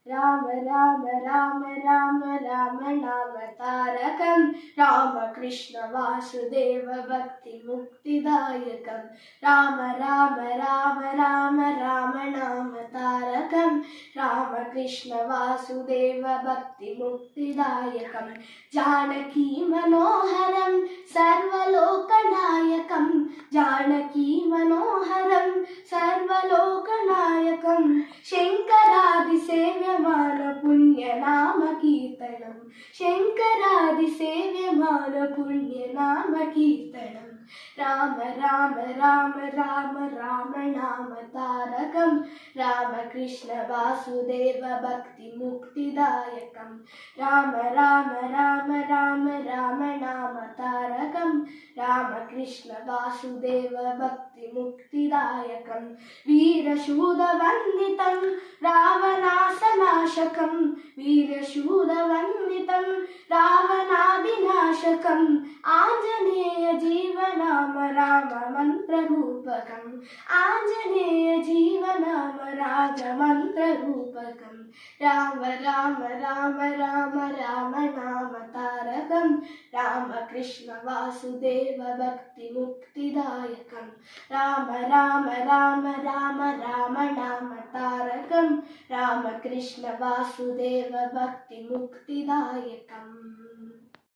राम राम राम राम राम नाम तारकं राम कृष्ण वासुदेव भक्ति मुक्तिदायकं राम राम राम राम राम नाम तारकं राम कृष्ण वासुदेव भक्ति मुक्तिदायकं जानकी मनोहरं सर्वलोकनायकं जानकी मनोहरं सर्वलोकनायकं शङ्करादिसेव्यमान पुण्यनाम कीर्तनं शङ्करादिसेव्यमान पुण्यनाम कीर्तनं राम राम राम राम राम नाम तारकं रामकृष्ण वासुदेव भक्ति मुक्तिदायकं राम राम राम राम राम नाम तारकं रामकृष्ण वासुदेव भक्ति मुक्तिदायकं वीरशूरवन्दितं रावणासनाशकं वीरशूरवन्दितं रावणादिनाशकम् आञ्जनेय जीवनाम राम मन्त्ररूपकम् आञ्जनेय जीवनाम राजमन्त्ररूपकं राम राम राम राम राम नाम तारकं रामकृष्ण वासुदेव भक्ति मुक्तिदायकं राम राम राम राम राम नाम तारकं रामकृष्ण वासुदेव भक्ति मुक्तिदायकम्।